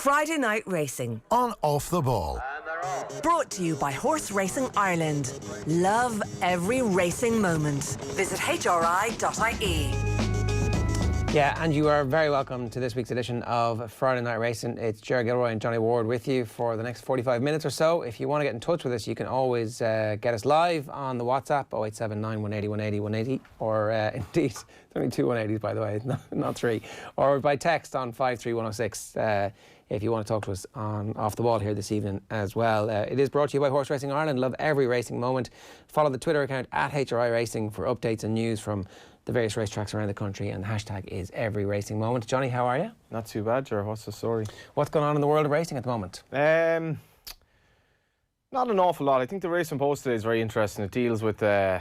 Friday Night Racing. On Off the Ball. Brought to you by Horse Racing Ireland. Love every racing moment. Visit hri.ie. Yeah, and you are very welcome to this week's edition of Friday Night Racing. It's Gilroy and Johnny Ward with you for the next 45 minutes or so. If you want to get in touch with us, you can always get us live on the WhatsApp 0879 180 180 180, or indeed, there's only two 180s by the way, not three, or by text on 53106 if you want to talk to us on Off the Ball here this evening as well. It is brought to you by Horse Racing Ireland. Love every racing moment. Follow the Twitter account at HRI Racing for updates and news from the various racetracks around the country, and the hashtag is every racing moment. Johnny, how are you? Not too bad, Ger. What's the story? What's going on in the world of racing at the moment? Not an awful lot. I think the Racing Post today is very interesting. It deals with the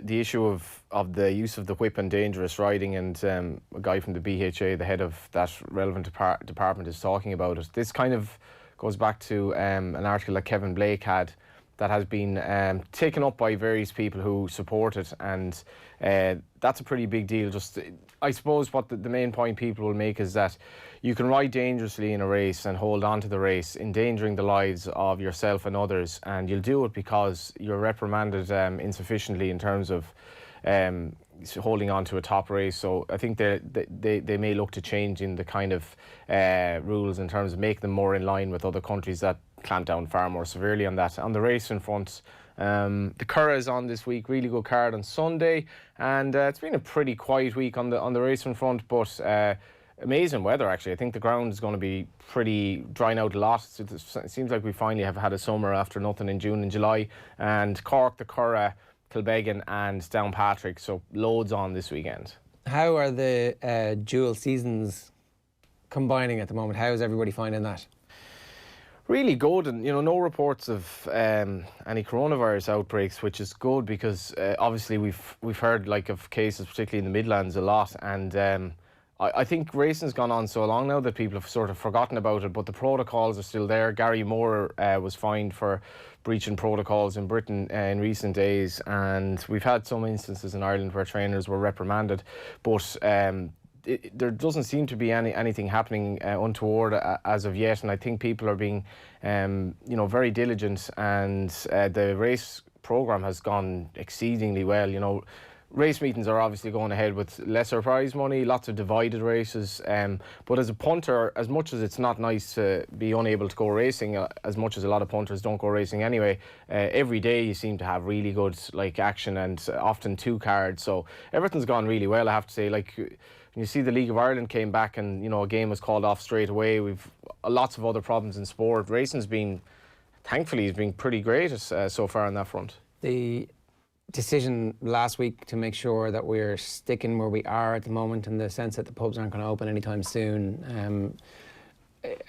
issue of the use of the whip and dangerous riding, and a guy from the BHA, the head of that relevant department, is talking about it. This kind of goes back to an article that Kevin Blake had that has been taken up by various people who support it, and that's a pretty big deal. Just, I suppose what the main point people will make is that you can ride dangerously in a race and hold on to the race, endangering the lives of yourself and others, and you'll do it because you're reprimanded insufficiently in terms of holding on to a top race. So I think they may look to changing the kind of rules in terms of making them more in line with other countries that clamp down far more severely on that. On the racing front, the Curragh is on this week, really good card on Sunday, and it's been a pretty quiet week on the racing front, but amazing weather actually. I think the ground is going to be pretty drying out a lot. It seems like we finally have had a summer after nothing in June and July. And Cork, the Curragh, Kilbeggan and Downpatrick, so loads on this weekend. How are the dual seasons combining at the moment? How is everybody finding that? Really good, and no reports of any coronavirus outbreaks, which is good because obviously we've heard of cases, particularly in the Midlands, a lot, and I think racing's gone on so long now that people have sort of forgotten about it, but the protocols are still there. Gary Moore was fined for breaching protocols in Britain in recent days, and we've had some instances in Ireland where trainers were reprimanded, but there doesn't seem to be anything happening untoward as of yet, and I think people are being very diligent, and the race programme has gone exceedingly well. Race meetings are obviously going ahead with lesser prize money, lots of divided races, but as a punter, as much as it's not nice to be unable to go racing, as much as a lot of punters don't go racing anyway, every day you seem to have really good action, and often two cards, so everything's gone really well, I have to say. When you see the League of Ireland came back and a game was called off straight away, we've lots of other problems in sport. Racing's been, thankfully, has been pretty great so far on that front. The decision last week to make sure that we're sticking where we are at the moment, in the sense that the pubs aren't going to open anytime soon,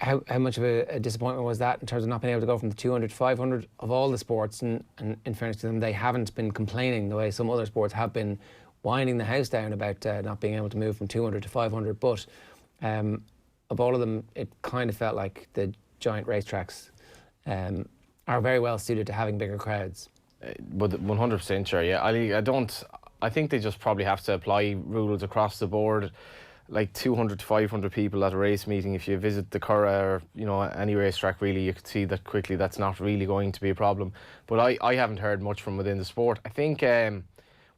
how much of a disappointment was that in terms of not being able to go from the 200 to 500 of all the sports? And in fairness to them, they haven't been complaining the way some other sports have been winding the house down about not being able to move from 200 to 500, but of all of them, it kind of felt like the giant racetracks are very well suited to having bigger crowds. But 100% sure, yeah. I think they just probably have to apply rules across the board, like 200 to 500 people at a race meeting. If you visit the Curragh or any racetrack, really, you could see that quickly that's not really going to be a problem. But I haven't heard much from within the sport. I think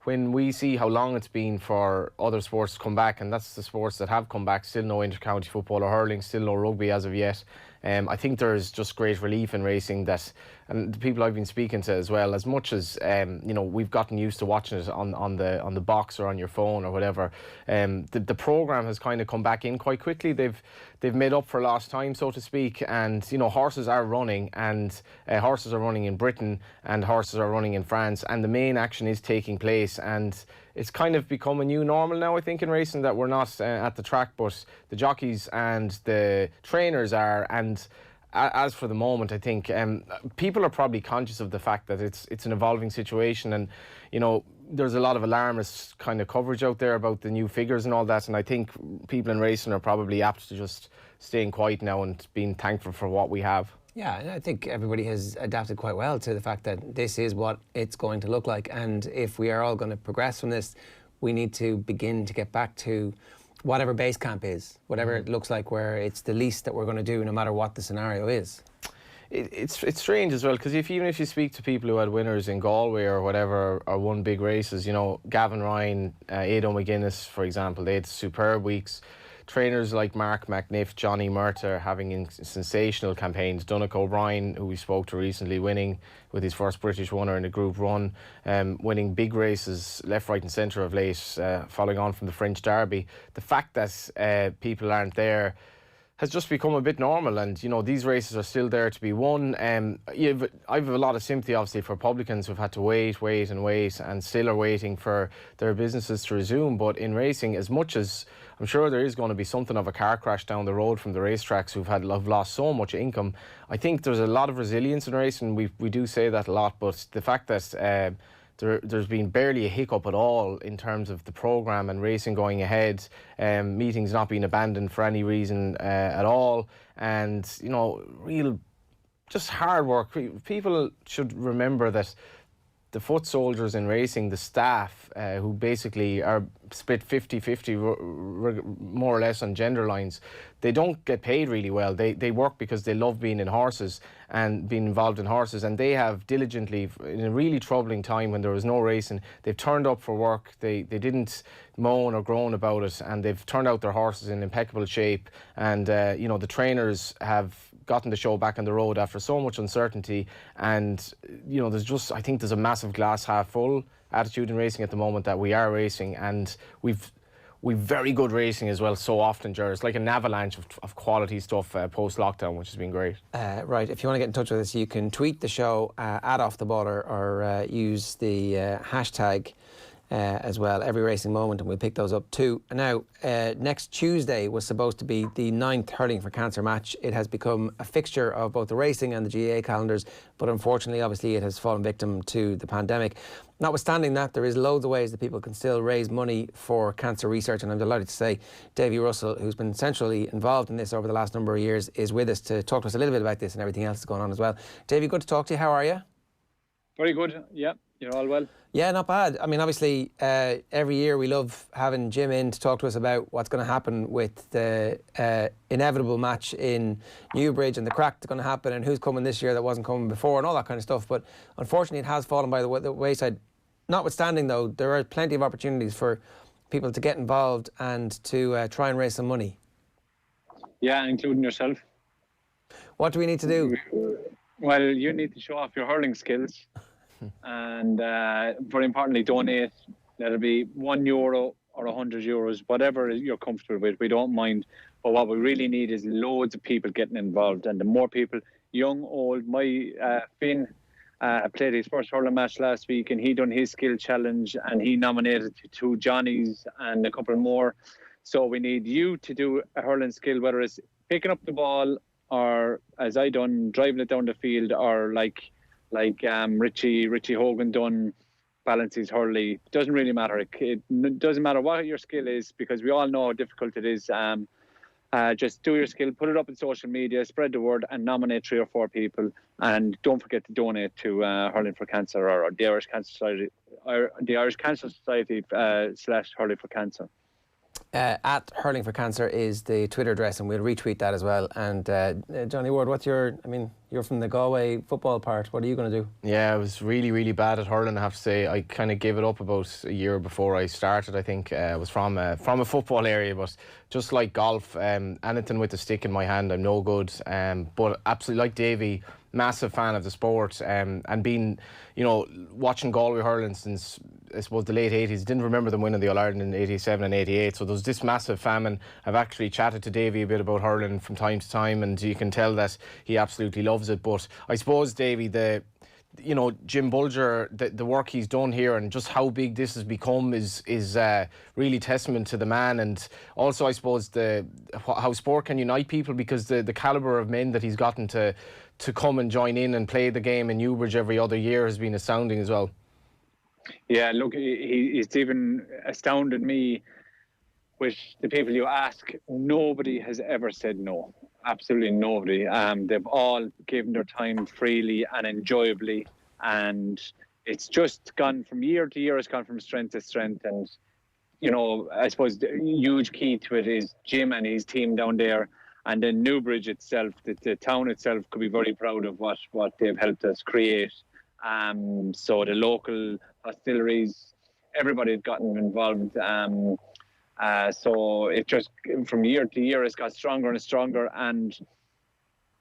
when we see how long it's been for other sports to come back, and that's the sports that have come back, still no inter-county football or hurling, still no rugby as of yet, I think there's just great relief in racing, that, and the people I've been speaking to as well, as much as we've gotten used to watching it on the box or on your phone or whatever, the programme has kind of come back in quite quickly. They've made up for lost time, so to speak, and horses are running, and horses are running in Britain, and horses are running in France, and the main action is taking place, and it's kind of become a new normal now, I think, in racing, that we're not at the track, but the jockeys and the trainers are. And as for the moment, I think people are probably conscious of the fact that it's an evolving situation, and there's a lot of alarmist kind of coverage out there about the new figures and all that, and I think people in racing are probably apt to just staying quiet now and being thankful for what we have. Yeah, and I think everybody has adapted quite well to the fact that this is what it's going to look like, and if we are all going to progress from this, we need to begin to get back to whatever base camp is, whatever it looks like, where it's the least that we're going to do no matter what the scenario is. It's strange as well, because even if you speak to people who had winners in Galway or whatever, or won big races, you know, Gavin Ryan, Aidan McGuinness, for example, they had superb weeks. Trainers like Mark McNiff, Johnny Murtagh having sensational campaigns. Donnacha O'Brien, who we spoke to recently, winning with his first British winner in a Group Run, winning big races left, right and centre of late, following on from the French Derby. The fact that people aren't there has just become a bit normal, and you know, these races are still there to be won. I've a lot of sympathy obviously for publicans who've had to wait and still are waiting for their businesses to resume. But in racing, as much as I'm sure there is going to be something of a car crash down the road from the racetracks who've lost so much income, I think there's a lot of resilience in racing. We do say that a lot, but the fact that there's been barely a hiccup at all in terms of the programme and racing going ahead, meetings not being abandoned for any reason at all, and you know, real just hard work. People should remember that the foot soldiers in racing, the staff who basically are split 50-50 more or less on gender lines, they don't get paid really well. They work because they love being in horses and being involved in horses, and they have diligently, in a really troubling time when there was no racing, they've turned up for work. They didn't moan or groan about it, and they've turned out their horses in impeccable shape. And you know, the trainers have gotten the show back on the road after so much uncertainty. And you know, I think there's a massive glass half full attitude in racing at the moment, that we are racing, and we've very good racing as well so often, Ger. It's like an avalanche of quality stuff post-lockdown, which has been great. Right, if you want to get in touch with us, you can tweet the show at Off the Ball, or use the hashtag as well, Every Racing Moment, and we'll pick those up too. Now, next Tuesday was supposed to be the 9th Hurling for Cancer match. It has become a fixture of both the racing and the GAA calendars, but unfortunately, obviously, it has fallen victim to the pandemic. Notwithstanding that, there is loads of ways that people can still raise money for cancer research, and I'm delighted to say Davy Russell, who's been centrally involved in this over the last number of years, is with us to talk to us a little bit about this and everything else that's going on as well. Davy, good to talk to you. How are you? Very good, yeah. You're all well? Yeah, not bad. I mean, obviously, every year we love having Jim in to talk to us about what's going to happen with the inevitable match in Newbridge, and the crack that's going to happen, and who's coming this year that wasn't coming before, and all that kind of stuff. But unfortunately, it has fallen by the wayside. Notwithstanding, though, there are plenty of opportunities for people to get involved and to try and raise some money. Yeah, including yourself. What do we need to do? Well, you need to show off your hurling skills. And very importantly, donate. That'll be €1 or €100, whatever you're comfortable with. We don't mind. But what we really need is loads of people getting involved. And the more people, young, old, Finn played his first hurling match last week, and he done his skill challenge, and he nominated two Johnnies and a couple more. So we need you to do a hurling skill, whether it's picking up the ball or, as I done, driving it down the field, or like Richie Hogan done, balances hurley. Doesn't really matter. It doesn't matter what your skill is, because we all know how difficult it is. Just do your skill, put it up on social media, spread the word, and nominate 3 or 4 people. And don't forget to donate to Hurling for Cancer, or the Irish Cancer Society, or the Irish Cancer Society / Hurling for Cancer. At Hurling for Cancer is the Twitter address, and we'll retweet that as well. And Johnny Ward, you're from the Galway football part. What are you going to do? Yeah, I was really, really bad at hurling, I have to say. I kind of gave it up about a year before I started, I think. I was from a football area, but just like golf, anything with a stick in my hand, I'm no good. But absolutely, like Davy, massive fan of the sport, and been, watching Galway hurling since, I suppose, the late 80s. Didn't remember them winning the All-Ireland in 87 and 88, so there was this massive famine. I've actually chatted to Davy a bit about hurling from time to time, and you can tell that he absolutely loves it. But I suppose, Davy, Jim Bulger, the work he's done here and just how big this has become is really testament to the man. And also, I suppose, how sport can unite people, because the calibre of men that he's gotten to come and join in and play the game in Newbridge every other year has been astounding as well. Yeah, look, it's even astounded me with the people you ask. Nobody has ever said no. Absolutely nobody. They've all given their time freely and enjoyably, and it's just gone from year to year. It's gone from strength to strength, and you know, I suppose the huge key to it is Jim and his team down there. And then Newbridge itself, the town itself, could be very proud of what they've helped us create. So the local hostilleries, everybody had gotten involved. So it just, from year to year, it's got stronger and stronger. And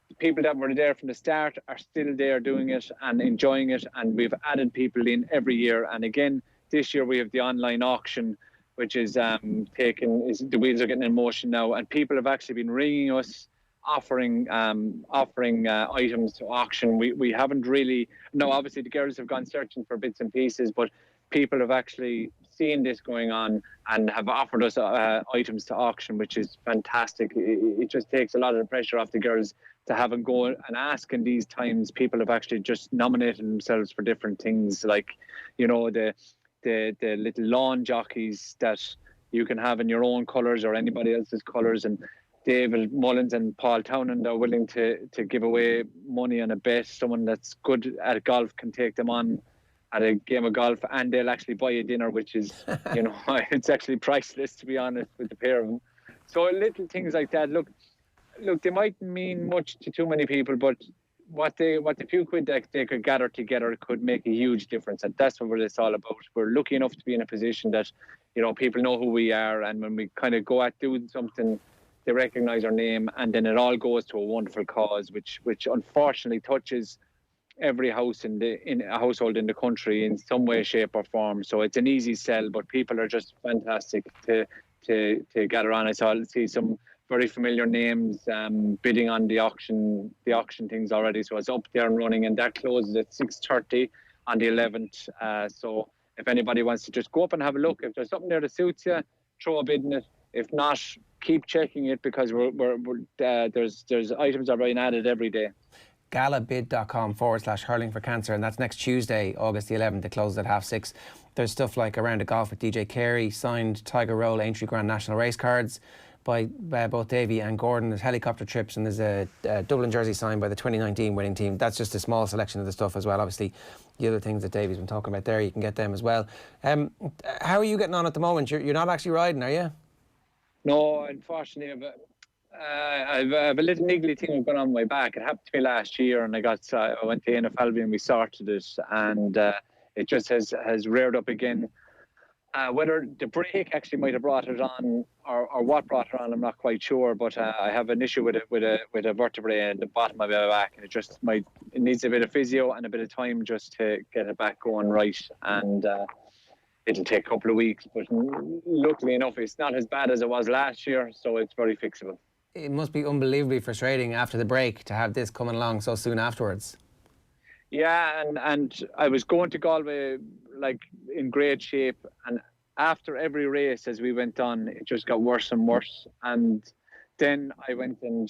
the people that were there from the start are still there doing it and enjoying it. And we've added people in every year. And again, this year we have the online auction, which is the wheels are getting in motion now, and people have actually been ringing us, offering items to auction. We haven't really, no, obviously the girls have gone searching for bits and pieces, but people have actually seen this going on and have offered us items to auction, which is fantastic. It just takes a lot of the pressure off the girls to have them go and ask in these times. People have actually just nominated themselves for different things, like, you know, the little lawn jockeys that you can have in your own colours or anybody else's colours. And David Mullins and Paul Townend are willing to give away money on a bet. Someone that's good at golf can take them on at a game of golf, and they'll actually buy a dinner, which is, you know, it's actually priceless, to be honest, with the pair of them. So little things like that. Look, they mightn't mean much to too many people, but what the few quid that they could gather together could make a huge difference, and that's what it's all about. We're lucky enough to be in a position that, you know, people know who we are, and when we kind of go at doing something, they recognise our name, and then it all goes to a wonderful cause, which unfortunately touches every house in a household in the country in some way, shape, or form. So it's an easy sell, but people are just fantastic to gather on. I see some very familiar names bidding on the auction things already. So it's up there and running, and that closes at 6:30 on the 11th. So if anybody wants to just go up and have a look, if there's something there that suits you, throw a bid in it. If not, keep checking it, because there's items are being added every day. galabid.com/hurling for cancer, and that's next Tuesday, August the 11th. It closes at 6:30. There's stuff like a round of golf with DJ Carey, signed Tiger Roll Aintree Grand National race cards by both Davy and Gordon. There's helicopter trips, and there's a Dublin jersey signed by the 2019 winning team. That's just a small selection of the stuff as well. Obviously, the other things that Davy's been talking about there, you can get them as well. How are you getting on at the moment? You're not actually riding, are you? No, unfortunately, I have a little niggly thing going on my back. It happened to me last year, and I went to NFL and we sorted it, and it just has reared up again. Whether the break actually might have brought it on, or what brought it on, I'm not quite sure. But I have an issue with a vertebrae at the bottom of my back, and it needs a bit of physio and a bit of time just to get it back going right. And it'll take a couple of weeks, but luckily enough, it's not as bad as it was last year, so it's very fixable. It must be unbelievably frustrating after the break to have this coming along so soon afterwards. Yeah, and I was going to Galway like in great shape, and after every race as we went on, it just got worse and worse. And then I went and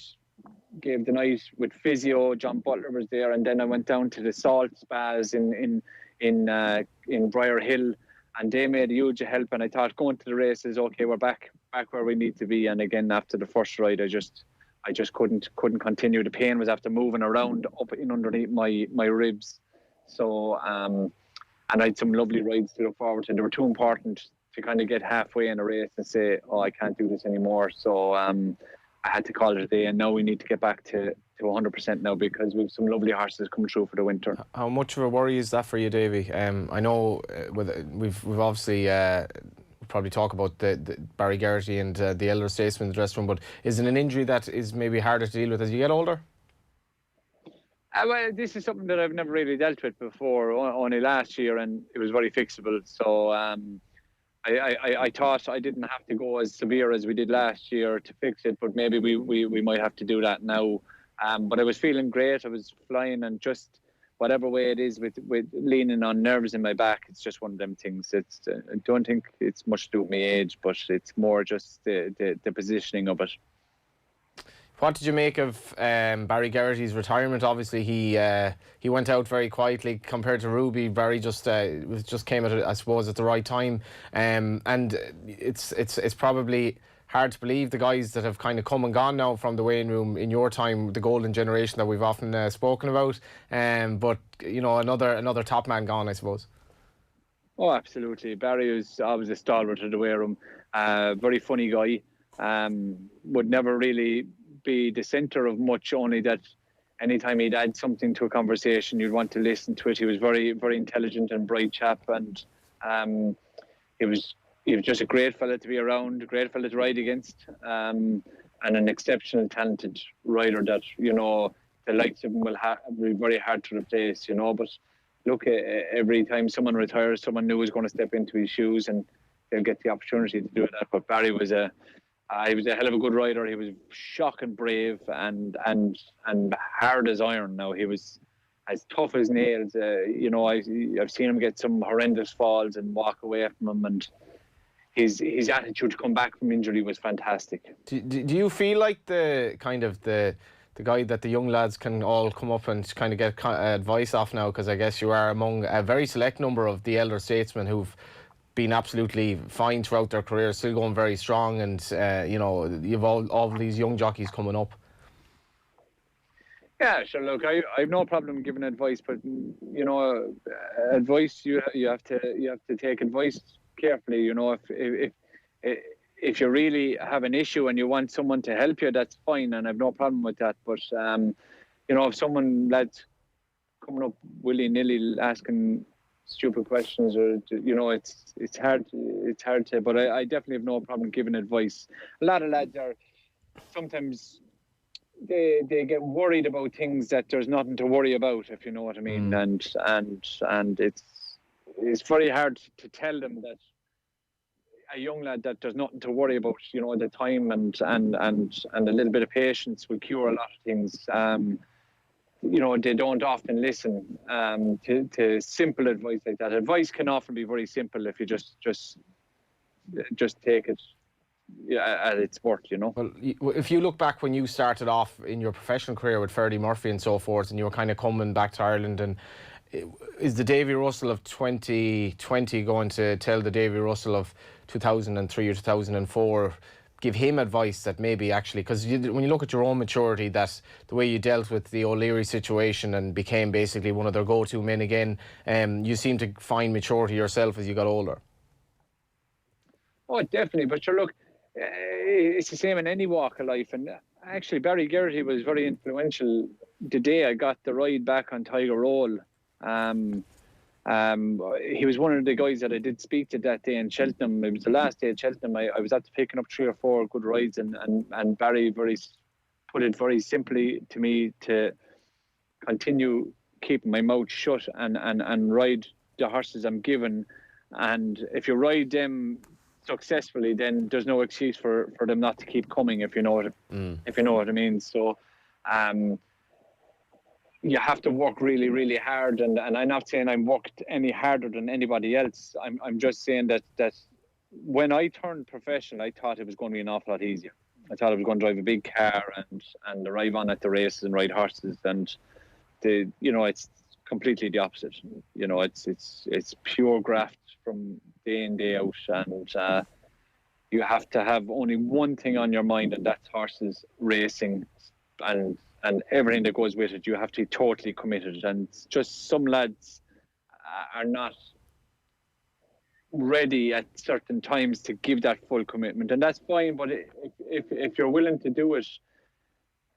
gave the night with physio. John Butler was there, and then I went down to the salt spas in Briar Hill, and they made a huge help. And I thought, going to the races, okay, we're back where we need to be. And again, after the first ride, I just couldn't continue. The pain was after moving around up in underneath my ribs. So and I had some lovely rides to look forward to. They were too important to kind of get halfway in a race and say, oh, I can't do this anymore. So I had to call it a day, and now we need to get back to 100% now, because we've some lovely horses coming through for the winter. How much of a worry is that for you, Davy? I know we've obviously probably talk about the Barry Geraghty and the elder statesman in the dressing room, but is it an injury that is maybe harder to deal with as you get older? Well, this is something that I've never really dealt with before, only last year, and it was very fixable. So I thought I didn't have to go as severe as we did last year to fix it, but maybe we might have to do that now. But I was feeling great. I was flying, and just whatever way it is with leaning on nerves in my back, it's just one of them things. I don't think it's much to do with my age, but it's more just the positioning of it. What did you make of Barry Geraghty's retirement? Obviously, he went out very quietly compared to Ruby. Barry just came at it, I suppose, at the right time, and it's probably hard to believe the guys that have kind of come and gone now from the weighing room in your time, the golden generation that we've often spoken about. But you know, another top man gone, I suppose. Oh, absolutely. Barry was always a stalwart of the wear room. Very funny guy. Would never really be the centre of much, only that anytime he'd add something to a conversation, you'd want to listen to it. He was very, very intelligent and bright chap, and um, he was just a great fella to be around, a great fella to ride against, and an exceptional talented rider that, the likes of him will be very hard to replace, but look, every time someone retires, someone new is going to step into his shoes, and they'll get the opportunity to do that. But Barry was he was a hell of a good rider. He was shocking brave and hard as iron. Now, he was as tough as nails. I've seen him get some horrendous falls and walk away from him, and his attitude to come back from injury was fantastic. Do you feel like the guy that the young lads can all come up and kind of get advice off now? Because I guess you are among a very select number of the elder statesmen who've been absolutely fine throughout their careers, still going very strong, and you've all these young jockeys coming up. Yeah, sure. Look, I've no problem giving advice, but advice you have to take advice carefully. If you really have an issue and you want someone to help you, that's fine, and I've no problem with that. But if someone lads coming up willy nilly asking stupid questions, or it's hard to. But I definitely have no problem giving advice. A lot of lads are sometimes they get worried about things that there's nothing to worry about, if you know what I mean. And it's very hard to tell them that a young lad that there's nothing to worry about, the time and a little bit of patience will cure a lot of things. They don't often listen to simple advice like that. Advice can often be very simple if you just take it at its worth, Well, if you look back when you started off in your professional career with Ferdy Murphy and so forth, and you were kind of coming back to Ireland, and is the Davy Russell of 2020 going to tell the Davy Russell of 2003 or 2004, give him advice that maybe actually, because when you look at your own maturity, that the way you dealt with the O'Leary situation and became basically one of their go-to men again, you seem to find maturity yourself as you got older? Oh, definitely. But sure, look, it's the same in any walk of life. And actually, Barry Geraghty was very influential the day I got the ride back on Tiger Roll. He was one of the guys that I did speak to that day in Cheltenham. It was the last day at Cheltenham. I was after picking up 3 or 4 good rides, and Barry put it very simply to me to continue keeping my mouth shut and ride the horses I'm given. And if you ride them successfully, then there's no excuse for them not to keep coming, if you know what I mean. So you have to work really, really hard, and I'm not saying I'm worked any harder than anybody else. I'm just saying that when I turned professional, I thought it was going to be an awful lot easier. I thought I was going to drive a big car and arrive on at the races and ride horses, and it's completely the opposite. It's pure graft from day in, day out, and you have to have only one thing on your mind, and that's horses, racing, and everything that goes with it. You have to be totally committed, and just some lads are not ready at certain times to give that full commitment, and that's fine. But if you're willing to do it,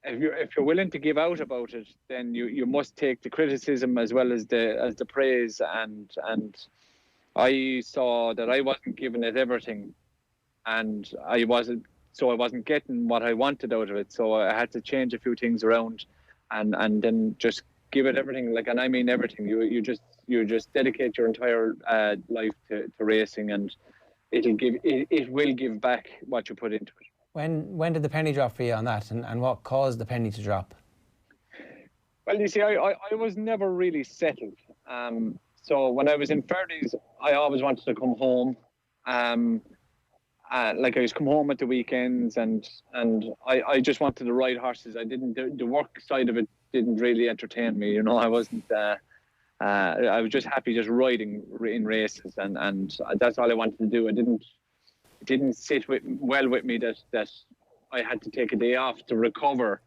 if you're willing to give out about it, then you must take the criticism as well as the praise. And I saw that I wasn't giving it everything, and I wasn't getting what I wanted out of it. So I had to change a few things around, and then just give it everything. And I mean everything. You just dedicate your entire life to racing, and it will give back what you put into it. When did the penny drop for you on that, and what caused the penny to drop? Well, you see, I was never really settled. So when I was in Ferdy's, I always wanted to come home. I used to come home at the weekends, and I just wanted to ride horses. I didn't. The work side of it didn't really entertain me. I wasn't. I was just happy just riding in races, and that's all I wanted to do. It didn't sit well with me that I had to take a day off to recover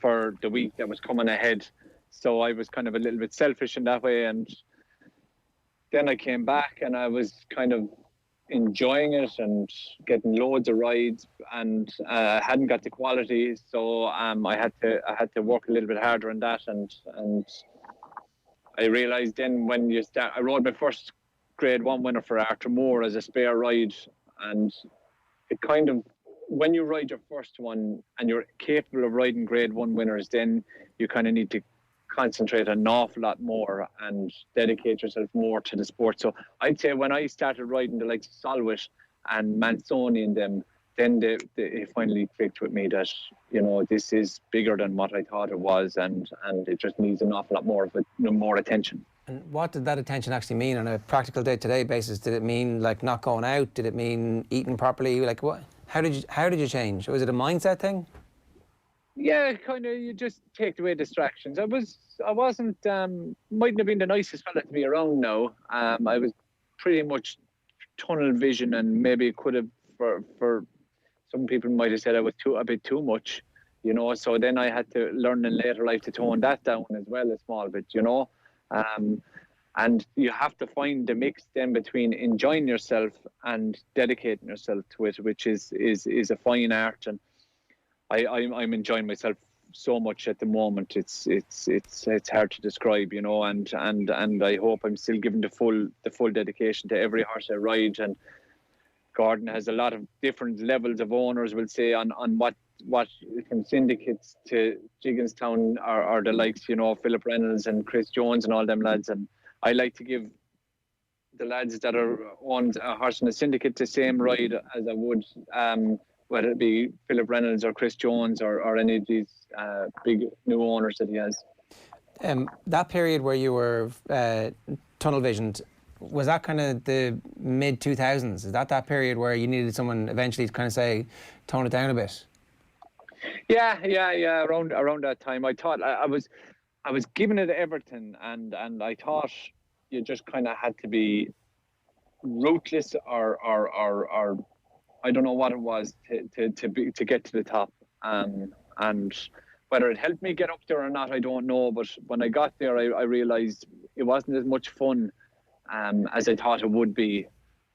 for the week that was coming ahead. So I was kind of a little bit selfish in that way, and then I came back and I was kind of enjoying it and getting loads of rides, and hadn't got the quality, so I had to work a little bit harder on that, and I realised then when you start, I rode my first Grade 1 winner for Arthur Moore as a spare ride, and it kind of, when you ride your first one and you're capable of riding Grade 1 winners, then you kind of need to concentrate an awful lot more and dedicate yourself more to the sport. So I'd say when I started riding the likes of Solwit and Mansoni and them, then it finally clicked with me that, you know, this is bigger than what I thought it was, and it just needs an awful lot more of it, more attention. And what did that attention actually mean on a practical day-to-day basis? Did it mean like not going out? Did it mean eating properly? Like what? How did you change? Was it a mindset thing? Yeah, kind of. You just take away distractions. I wasn't. Mightn't have been the nicest fella to be around now. I was pretty much tunnel vision, and maybe could have for some people might have said I was a bit too much, you know. So then I had to learn in later life to tone that down as well a small bit, you know. And you have to find the mix then between enjoying yourself and dedicating yourself to it, which is a fine art. And I'm enjoying myself so much at the moment. It's hard to describe, you know. And I hope I'm still giving the full dedication to every horse I ride. And Gordon has a lot of different levels of owners, will say, on what from syndicates to Jigginstown are the likes, you know, Philip Reynolds and Chris Jones and all them lads. And I like to give the lads that are on a horse in a syndicate the same ride as I would, whether it be Philip Reynolds or Chris Jones or any of these big new owners that he has. That period where you were tunnel visioned, was that kind of the mid 2000s? Is that period where you needed someone eventually to kind of say, tone it down a bit? Yeah. Around that time, I thought I was giving it everything, and I thought you just kind of had to be ruthless, or I don't know what it was to get to the top. And whether it helped me get up there or not, I don't know. But when I got there, I realised it wasn't as much fun as I thought it would be.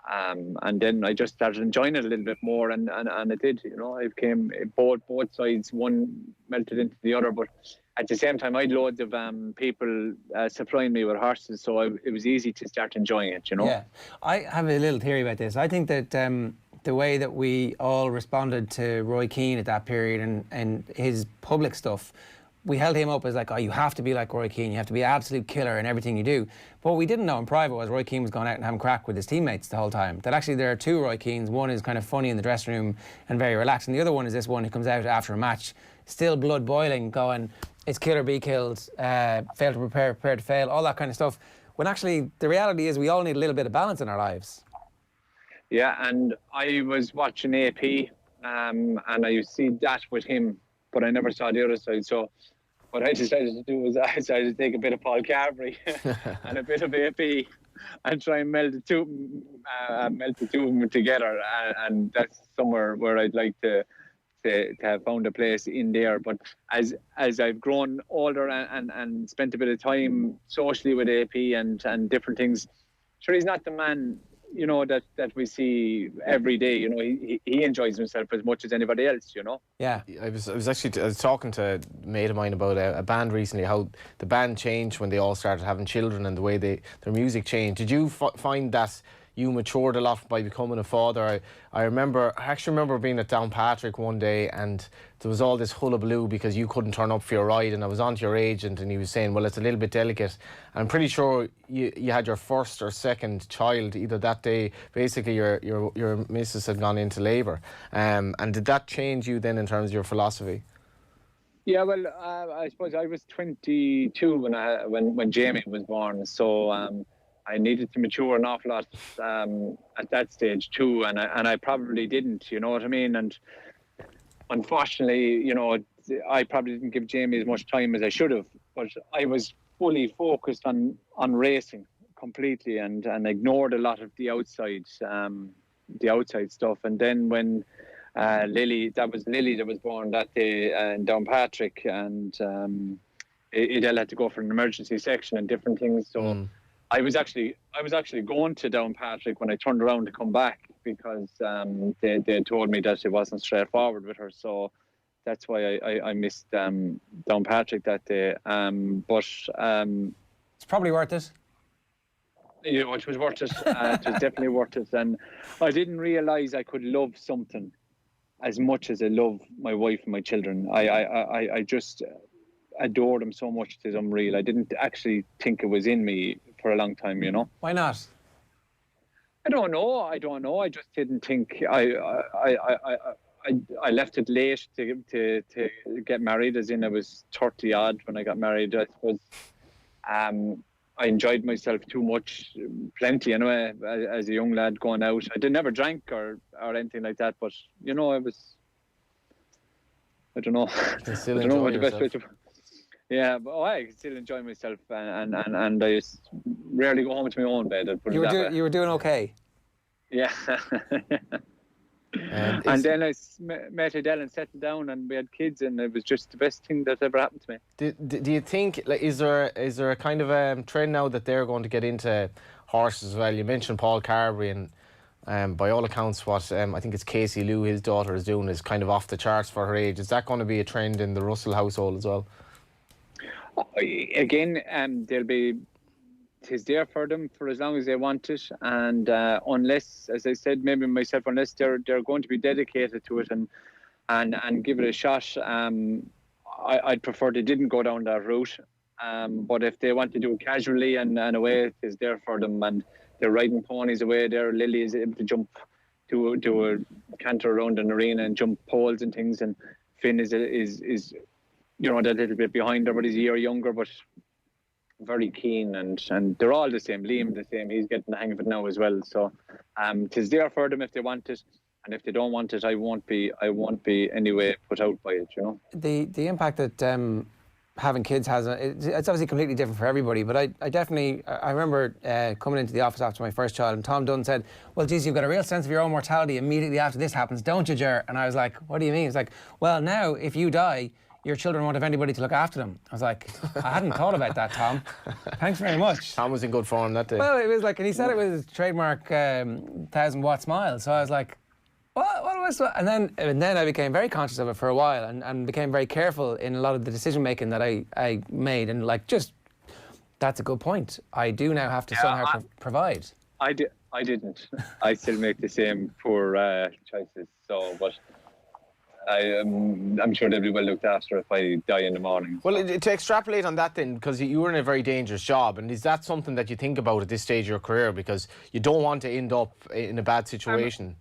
And then I just started enjoying it a little bit more, and it did, you know. It came both sides, one melted into the other, but at the same time I had loads of people supplying me with horses, so it was easy to start enjoying it, you know. Yeah, I have a little theory about this. I think that the way that we all responded to Roy Keane at that period and his public stuff, we held him up as like, oh, you have to be like Roy Keane, you have to be an absolute killer in everything you do. But what we didn't know in private was Roy Keane was going out and having crack with his teammates the whole time. That actually there are two Roy Keanes. One is kind of funny in the dressing room and very relaxed, and the other one is this one who comes out after a match, still blood boiling, going, it's kill or be killed, fail to prepare to fail, all that kind of stuff. When actually the reality is we all need a little bit of balance in our lives. Yeah, and I was watching AP, and I see that with him, but I never saw the other side. So what I decided to do was I decided to take a bit of Paul Carberry and a bit of AP and try and melt the two of them together. And that's somewhere where I'd like to have found a place in there. But as I've grown older and spent a bit of time socially with AP and different things, sure, he's not the man, you know, that we see every day. You know, he enjoys himself as much as anybody else, you know. Yeah. I was talking to a mate of mine about a band recently, how the band changed when they all started having children and the way their music changed. Did you find that you matured a lot by becoming a father? I actually remember being at Downpatrick one day, and there was all this hullabaloo because you couldn't turn up for your ride, and I was on to your agent and he was saying, well, it's a little bit delicate. And I'm pretty sure you had your first or second child either that day. Basically your missus had gone into labour. And did that change you then in terms of your philosophy? Yeah, well, I suppose I was 22 when Jamie was born, so I needed to mature an awful lot at that stage too, and I probably didn't, you know what I mean? And unfortunately, you know, I probably didn't give Jamie as much time as I should have, but I was fully focused on racing completely and ignored a lot of the outside stuff. And then when Lily that was born that day in Downpatrick, and Edel had to go for an emergency section and different things, so I was actually going to Downpatrick when I turned around to come back because they had told me that it wasn't straightforward with her, so that's why I missed Downpatrick that day. It's probably worth it. It was worth it. It was definitely worth it, and I didn't realise I could love something as much as I love my wife and my children. I just adore them so much, it's unreal. I didn't actually think it was in me for a long time, Why not? I don't know. I just didn't think. I left it late to get married, as in I was 30 odd when I got married. I suppose I enjoyed myself too much, plenty anyway, as a young lad going out. I never drank or anything like that, but I was. I don't know. You still I don't know what the enjoy best way to. Yeah, but I can still enjoy myself, and I just rarely go home to my own bed. You were doing okay. Yeah. And then I met Adele and settled down, and we had kids, and it was just the best thing that ever happened to me. Do you think, like, is there a kind of trend now that they're going to get into horses as well? You mentioned Paul Carberry, and by all accounts, what I think it's Casey Lou, his daughter, is doing is kind of off the charts for her age. Is that going to be a trend in the Russell household as well? Again, it's there for them for as long as they want it, and unless, as I said, maybe myself, unless they're going to be dedicated to it and give it a shot, I'd prefer they didn't go down that route. But if they want to do it casually and away, it's there for them, and they're riding ponies away there. Lily is able to jump, do a canter around an arena and jump poles and things, and Finn is that little bit behind her, but he's a year younger, but very keen, and they're all the same. Liam the same, he's getting the hang of it now as well. So it's there for them if they want it, and if they don't want it, I won't be anyway put out by it. The impact that having kids has, it's obviously completely different for everybody, but I remember coming into the office after my first child, and Tom Dunn said, well, geez, you've got a real sense of your own mortality immediately after this happens, don't you, Ger? And I was like, what do you mean? He's like, well, now if you die, your children won't have anybody to look after them. I was like, I hadn't thought about that, Tom. Thanks very much. Tom was in good form that day. Well, it was like, and he said it was his trademark 1,000-watt smile. So I was like, what was that? And then I became very conscious of it for a while, and became very careful in a lot of the decision making that I made. And like, that's a good point. I do now have to somehow provide. I didn't. I still make the same poor choices. So, but I'm sure they'll be well looked after if I die in the morning. Well, to extrapolate on that then, because you were in a very dangerous job, and is that something that you think about at this stage of your career, because you don't want to end up in a bad situation?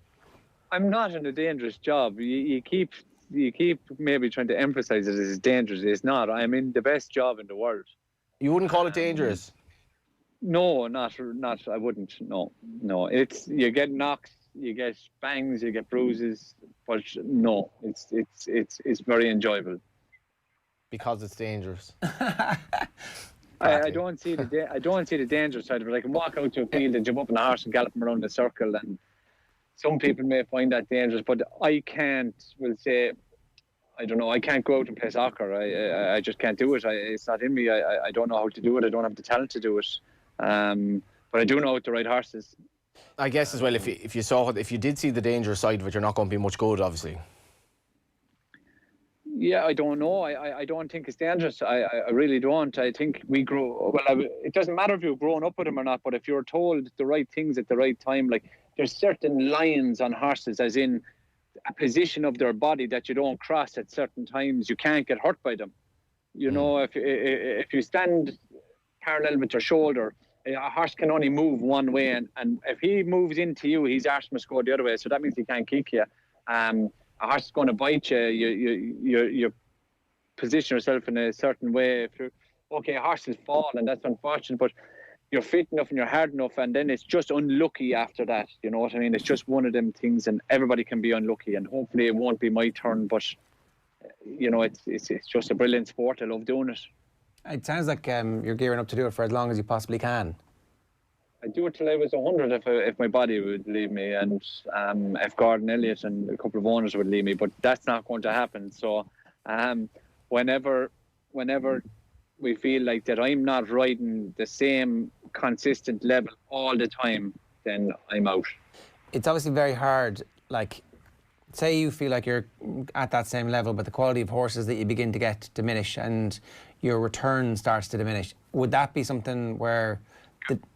I'm not in a dangerous job. You keep maybe trying to emphasise it as dangerous. It's not. I'm in the best job in the world. You wouldn't call it dangerous? No, not. I wouldn't. No. It's, you get knocks, you get bangs, you get bruises, but no, it's very enjoyable. Because it's dangerous. I don't see the dangerous side of it. I can walk out to a field and jump up on a horse and gallop them around in a circle, and some people may find that dangerous, but I can't. Will say, I don't know. I can't go out and play soccer. I just can't do it. It's not in me. I don't know how to do it. I don't have the talent to do it. But I do know how to ride horses. I guess as well, if you did see the dangerous side of it, you're not going to be much good, obviously. Yeah, I don't know. I don't think it's dangerous. I really don't. I think we grow. Well, it doesn't matter if you've grown up with them or not, but if you're told the right things at the right time, like there's certain lines on horses, as in a position of their body that you don't cross at certain times, you can't get hurt by them. You know, if you stand parallel with your shoulder, a horse can only move one way, and if he moves into you, his arse must go the other way, so that means he can't kick you. A horse is going to bite you. You position yourself in a certain way. If you're okay, a horse will fall, and that's unfortunate, but you're fit enough and you're hard enough, and then it's just unlucky after that. You know what I mean? It's just one of them things, and everybody can be unlucky, and hopefully it won't be my turn, but you know, it's just a brilliant sport. I love doing it. It sounds like you're gearing up to do it for as long as you possibly can. I'd do it till I was 100 if my body would leave me, and if Gordon Elliott and a couple of owners would leave me, but that's not going to happen. So whenever we feel like that I'm not riding the same consistent level all the time, then I'm out. It's obviously very hard, like, say you feel like you're at that same level, but the quality of horses that you begin to get diminish and your return starts to diminish. Would that be something where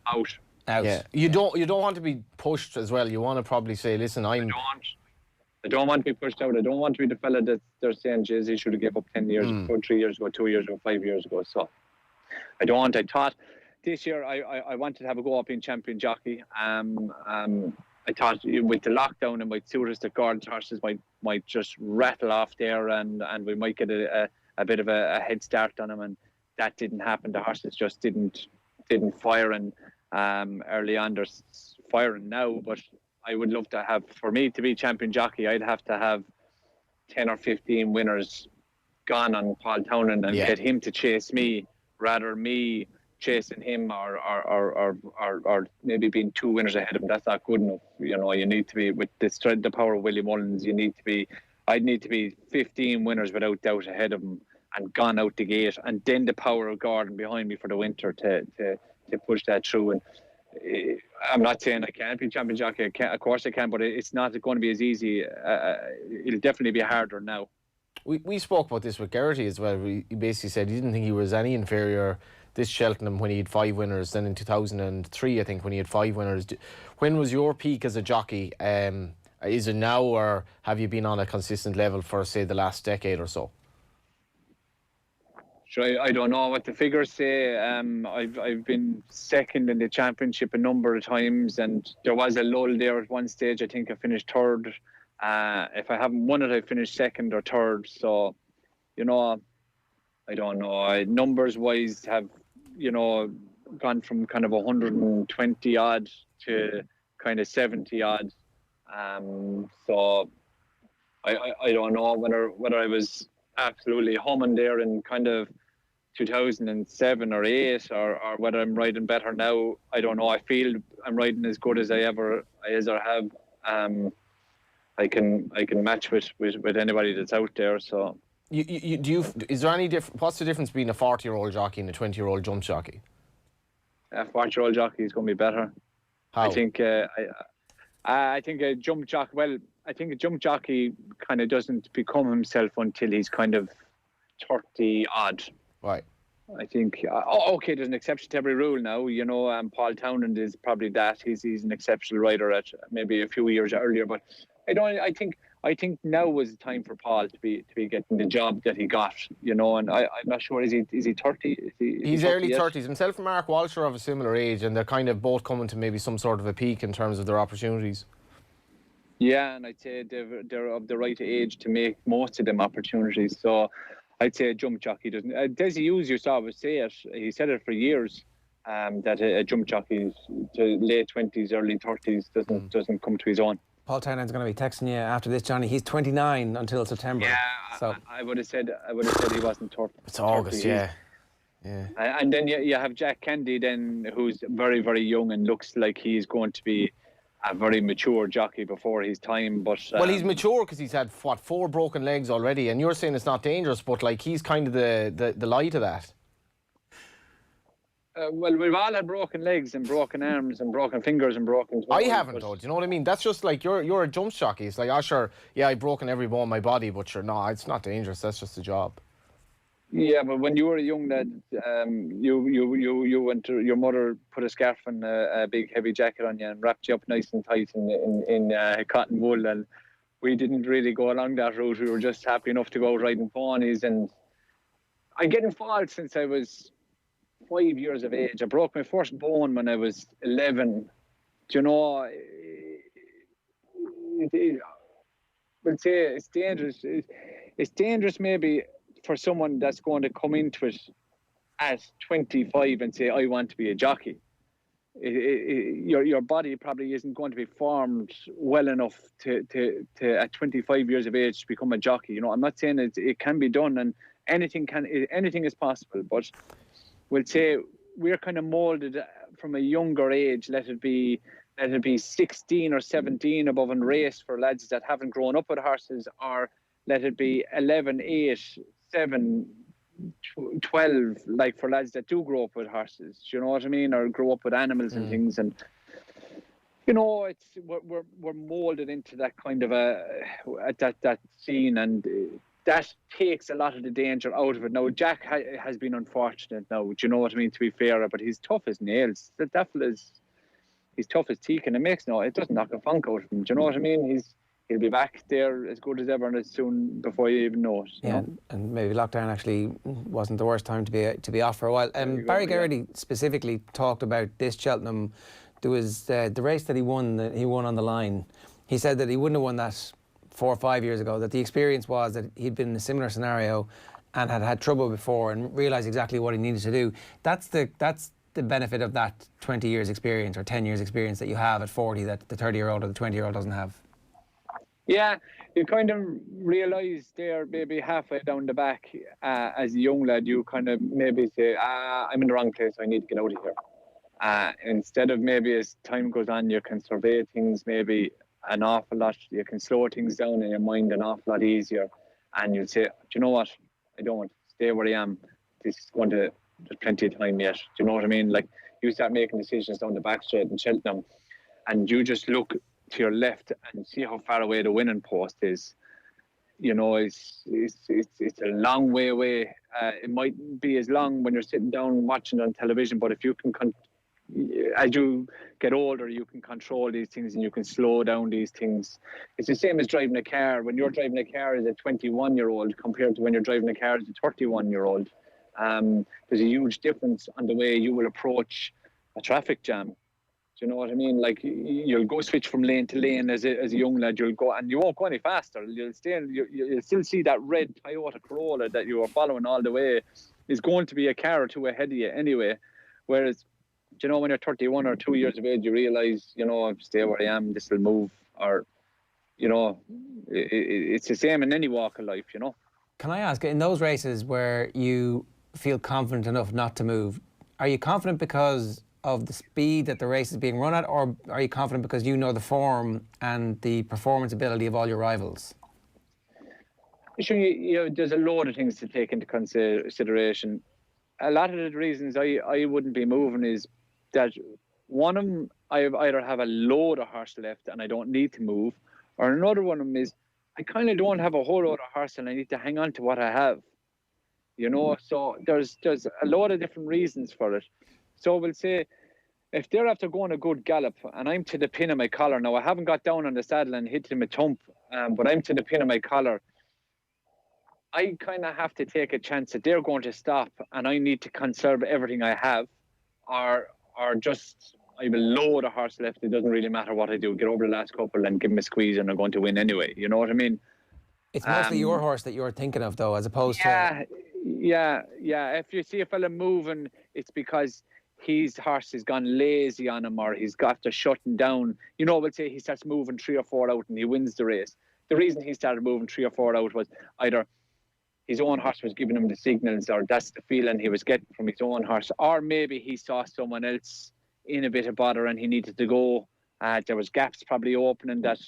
Out. Yeah, you don't want to be pushed as well. You want to probably say, listen, I don't want to be pushed out. I don't want to be the fella that they're saying, "Jeez, he should have given up 10 years ago, 3 years ago, 2 years ago, 5 years ago." So I don't want. I thought this year I wanted to have a go up in champion jockey. I thought with the lockdown, it might suit us that Gordon's horses might just rattle off there, and we might get a bit of a head start on them, and that didn't happen. The horses just didn't fire, and early on they're firing now. But I would love to have, for me to be champion jockey, I'd have to have 10 or 15 winners gone on Paul Townend and get him to chase me, rather me chasing him or maybe being 2 winners ahead of him. That's not good enough. You know, you need to be, with the power of Willie Mullins, I'd need to be 15 winners without doubt ahead of him and gone out the gate, and then the power of Gordon behind me for the winter to push that through. And I'm not saying I can't be champion jockey. Of course I can, but it's not going to be as easy. It'll definitely be harder now. We spoke about this with Geraghty as well. He basically said he didn't think he was any inferior this Cheltenham when he had 5 winners. Then in 2003, I think, when he had 5 winners. When was your peak as a jockey? Is it now, or have you been on a consistent level for, say, the last decade or so? Sure, I don't know what the figures say. I've been second in the championship a number of times, and there was a lull there at one stage. I think I finished third. If I haven't won it, I finished second or third. So, you know, I don't know. Numbers wise, have, you know, gone from kind of 120 odd to kind of 70 odd. So I don't know whether I was absolutely humming there in kind of 2007 or 8, or whether I'm riding better now. I don't know. I feel I'm riding as good as I ever have. I can match with anybody that's out there. So is there any what's the difference between a 40-year-old jockey and a 20-year-old jump jockey? A 40-year-old jockey is going to be better. How? I think I think a jump jockey. Well, I think a jump jockey kind of doesn't become himself until he's kind of 30 odd. Right. I think. Okay, there's an exception to every rule now. You know, Paul Townend is probably that. He's an exceptional rider at maybe a few years earlier, but I think now was the time for Paul to be getting the job that he got. You know, and I'm not sure. Is he 30? He's early 30s. Himself and Mark Walsh are of a similar age, and they're kind of both coming to maybe some sort of a peak in terms of their opportunities. Yeah, and I'd say they're of the right age to make most of them opportunities. So I'd say a jump jockey doesn't. Desi Hughes used to always say it. He said it for years. That a jump jockey to late 20s, early 30s doesn't come to his own. Paul Townend's going to be texting you after this, Johnny. He's 29 until September. Yeah, so I would have said he wasn't 30. It's August, yeah. And then you have Jack Candy then, who's very, very young and looks like he's going to be a very mature jockey before his time. But well, he's mature because he's had 4 broken legs already, and you're saying it's not dangerous, but like he's kind of the light of that. Well, we've all had broken legs and broken arms and broken fingers and broken toes. I haven't, though. Do you know what I mean? That's just like you're a jump jockey. It's like, sure, yeah, I've broken every bone in my body, but sure, no, it's not dangerous. That's just a job. Yeah, but when you were a young lad, you went to your mother, put a scarf and a big heavy jacket on you and wrapped you up nice and tight in cotton wool, and we didn't really go along that route. We were just happy enough to go out riding ponies, and I get involved since I was 5 years of age. I broke my first bone when I was 11. Do you know? We'll say it's dangerous. It's dangerous maybe for someone that's going to come into it at 25 and say, I want to be a jockey. Your body probably isn't going to be formed well enough to at 25 years of age to become a jockey. You know, I'm not saying it can be done, and anything is possible, but we'll say we're kind of molded from a younger age. Let it be 16 or 17 above and race for lads that haven't grown up with horses, or let it be 11, 8, 7, 12, like for lads that do grow up with horses, do you know what I mean, or grow up with animals and things, and you know, we're molded into that kind of that scene, and that takes a lot of the danger out of it. Now, Jack has been unfortunate now, do you know what I mean, to be fair, but he's tough as nails. That fella's, he's tough as teak, and it doesn't knock a funk out of him, do you know what I mean? He'll be back there as good as ever, and as soon before you even know it. Yeah, and maybe lockdown actually wasn't the worst time to be off for a while. Barry Geraghty specifically talked about this Cheltenham. There was the race that he won on the line. He said that he wouldn't have won that 4 or 5 years ago, that the experience was that he'd been in a similar scenario and had trouble before and realised exactly what he needed to do. That's the benefit of that 20 years experience or 10 years experience that you have at 40 that the 30-year-old or the 20-year-old doesn't have. Yeah, you kind of realise there, maybe halfway down the back, as a young lad, you kind of maybe say, I'm in the wrong place, I need to get out of here. Instead of maybe as time goes on, you can survey things maybe an awful lot, you can slow things down in your mind an awful lot easier, and you'll say, do you know what, I don't want to stay where I am, there's plenty of time yet, do you know what I mean? Like, you start making decisions down the back straight in Cheltenham, and you just look to your left and see how far away the winning post is. You know, it's a long way away. It might be as long when you're sitting down watching on television, but if you can, as you get older, you can control these things and you can slow down these things. It's the same as driving a car. When you're driving a car as a 21-year-old compared to when you're driving a car as a 31-year-old, there's a huge difference on the way you will approach a traffic jam. Do you know what I mean? Like, you'll go switch from lane to lane as a young lad. You'll go, and you won't go any faster. You'll still see that red Toyota Corolla that you were following all the way is going to be a car or two ahead of you anyway. Whereas, do you know, when you're 31 or 2 years of age, you realise, you know, stay where I am, this will move. Or, you know, it's the same in any walk of life, you know. Can I ask, in those races where you feel confident enough not to move, are you confident because of the speed that the race is being run at, or are you confident because you know the form and the performance ability of all your rivals? Sure, you know, there's a load of things to take into consideration. A lot of the reasons I wouldn't be moving is that one of them, I either have a load of horse left and I don't need to move, or another one of them is I kind of don't have a whole load of horse and I need to hang on to what I have. You know, so there's a lot of different reasons for it. So we'll say, if they're after going a good gallop and I'm to the pin of my collar, now I haven't got down on the saddle and hit him a thump, but I'm to the pin of my collar, I kind of have to take a chance that they're going to stop and I need to conserve everything I have, or just I have a load of horse left. It doesn't really matter what I do. Get over the last couple and give them a squeeze and I'm going to win anyway. You know what I mean? It's mostly your horse that you're thinking of, though, as opposed to... Yeah. If you see a fella moving, it's because his horse has gone lazy on him or he's got to shutting down. You know, we'll say he starts moving 3 or 4 out and he wins the race. The reason he started moving 3 or 4 out was either his own horse was giving him the signals, or that's the feeling he was getting from his own horse, or maybe he saw someone else in a bit of bother and he needed to go. There was gaps probably opening that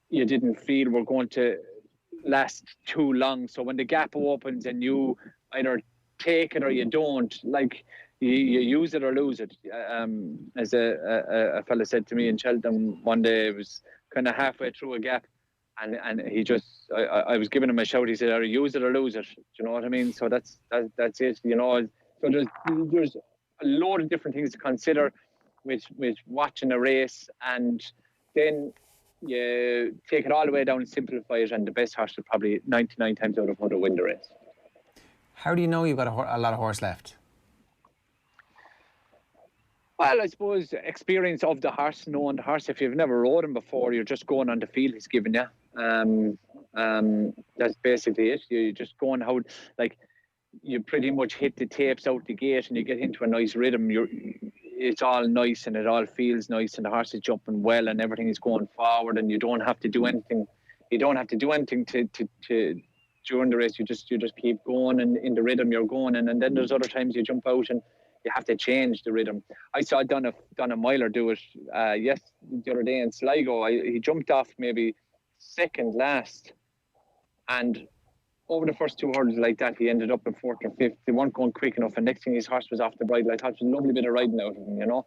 you didn't feel were going to last too long. So when the gap opens and you either take it or you don't, like, you use it or lose it. As a fella said to me in Cheltenham one day, it was kind of halfway through a gap, and he just, I was giving him a shout. He said, "Either use it or lose it." Do you know what I mean? So that's it. You know, so there's a load of different things to consider with watching a race, and then you take it all the way down and simplify it, and the best horse will probably 99 times out of 100 win the race. How do you know you've got a lot of horse left? Well, I suppose experience of the horse, knowing the horse. If you've never rode him before, you're just going on the field he's given you. That's basically it. You're just going how, like, you pretty much hit the tapes out the gate and you get into a nice rhythm. It's all nice and it all feels nice and the horse is jumping well and everything is going forward and you don't have to do anything. You don't have to do anything to during the race. You just keep going and in the rhythm you're going, and then there's other times you jump out and you have to change the rhythm. I saw Donna Myler do it the other day in Sligo. He jumped off maybe second last, and over the first 2 hurdles like that, he ended up in 4th or 5th. They weren't going quick enough, and next thing his horse was off the bridle. I thought it was a lovely bit of riding out of him, you know.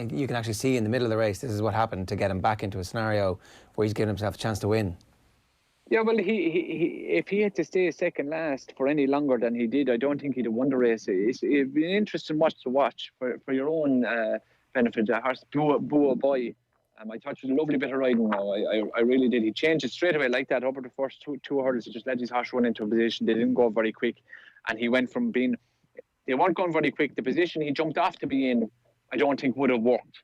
You can actually see in the middle of the race, this is what happened to get him back into a scenario where he's given himself a chance to win. Yeah, well, he if he had to stay second last for any longer than he did, I don't think he'd have won the race. It'd be an interesting watch to watch for your own benefit. The horse, Bua Boy, I thought it was a lovely bit of riding now. I really did. He changed it straight away like that over the first two hurdles. He just let his horse run into a position. They didn't go very quick. And he went from being... They weren't going very quick. The position he jumped off to be in, I don't think would have worked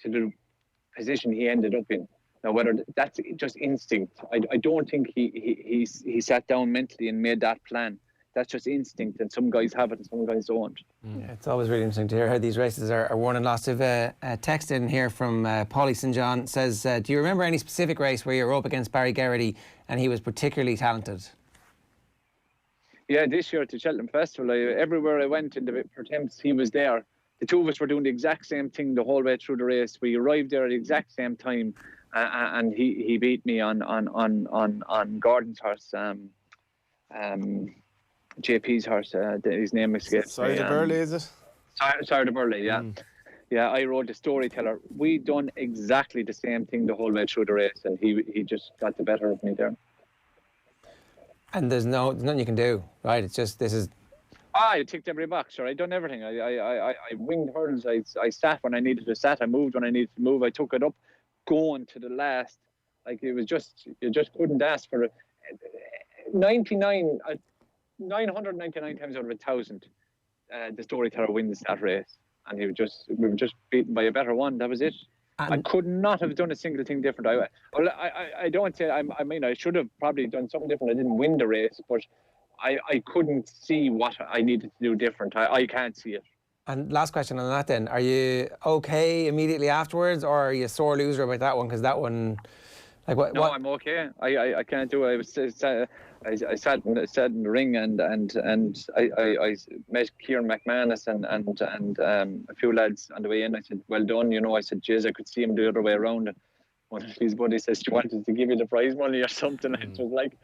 to the position he ended up in. Now, whether that's just instinct, I don't think he sat down mentally and made that plan. That's just instinct, and some guys have it and some guys don't. Yeah, it's always really interesting to hear how these races are won and lost. I've a text in here from Paulie St. John. Says, do you remember any specific race where you were up against Barry Geraghty and he was particularly talented? Yeah, this year at the Cheltenham Festival, everywhere I went in the attempts, he was there. The two of us were doing the exact same thing the whole way through the race. We arrived there at the exact same time, and he beat me on Gordon's horse, JP's horse. His name escapes me. Sorry, the Burley, is it? Sorry, the Burley, yeah. Yeah, I rode the storyteller. We done exactly the same thing the whole way through the race, and he just got the better of me there. And there's nothing you can do, right? It's just, this is... I ticked every box, sure. I done everything. I winged hurdles. I sat when I needed to sat. I moved when I needed to move. I took it up, going to the last. Like, it was just, you just couldn't ask for it. 999 times out of 1,000, the storyteller wins that race. And we were just beaten by a better one. That was it. I could not have done a single thing different. I don't say, I mean, I should have probably done something different. I didn't win the race, but I couldn't see what I needed to do different. I can't see it. And last question on that then. Are you okay immediately afterwards, or are you a sore loser about that one? Because that one... No, I'm okay. I can't do it. I sat in the ring and I met Kieran McManus and a few lads on the way in. I said, well done. You know, I said, jeez, I could see him the other way around. And one of his buddies says, she wanted to give you the prize money or something. And it was like,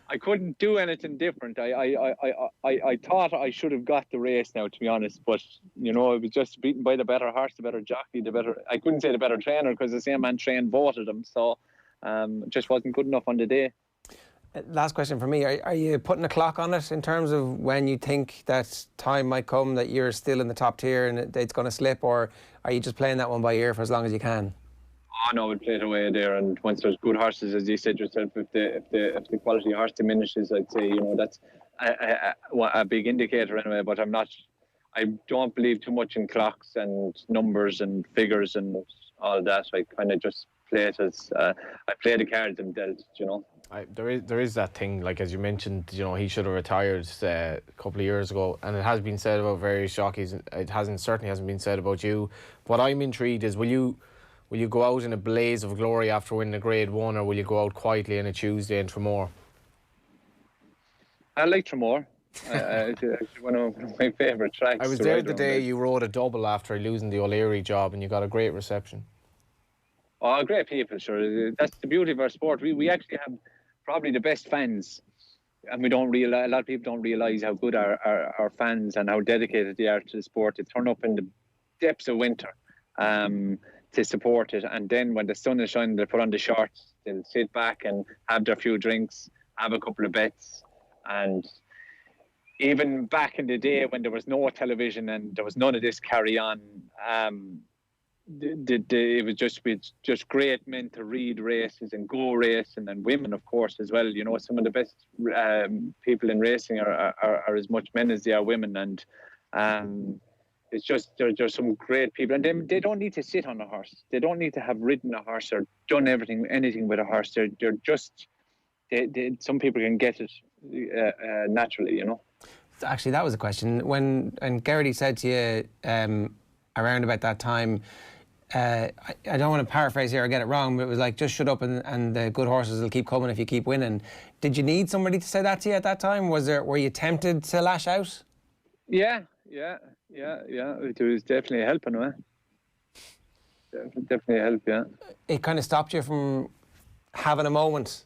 I couldn't do anything different. I thought I should have got the race now, to be honest. But, you know, I was just beaten by the better horse, the better jockey, I couldn't say the better trainer because the same man trained both of them. So just wasn't good enough on the day. Last question for me. Are you putting a clock on it in terms of when you think that time might come that you're still in the top tier and it's going to slip? Or are you just playing that one by ear for as long as you can? Oh no, we'll play it away there, and once there's good horses, as you said yourself, if the quality of horse diminishes, I'd say, you know, that's a big indicator anyway. But I don't believe too much in clocks and numbers and figures and all that. I kind of just play it as I play the cards I'm dealt, you know. There is that thing, like as you mentioned, you know, he should have retired a couple of years ago, and it has been said about various jockeys. It certainly hasn't been said about you. What I'm intrigued is, will you go out in a blaze of glory after winning a Grade 1, or will you go out quietly on a Tuesday in Tramore? I like Tramore. It's one of my favourite tracks. I was there the day you rode a double after losing the O'Leary job, and you got a great reception. Oh, great people, sure. That's the beauty of our sport. We actually have probably the best fans, and a lot of people don't realise how good our fans and how dedicated they are to the sport. They turn up in the depths of winter to support it, and then when the sun is shining, they put on the shorts, they'll sit back and have their few drinks, have a couple of bets. And even back in the day when there was no television and there was none of this carry on, it was just great men to read races and go racing, and women of course as well. You know, some of the best people in racing are as much men as they are women, and it's just there's some great people, and they don't need to sit on a horse. They don't need to have ridden a horse or done anything with a horse. They're just some people can get it naturally, you know. Actually, that was a question. When Geraghty said to you around about that time, I don't want to paraphrase here or get it wrong, but it was like, just shut up and the good horses will keep coming if you keep winning. Did you need somebody to say that to you at that time? Were you tempted to lash out? Yeah. It was definitely helping, right? Definitely help, yeah. It kind of stopped you from having a moment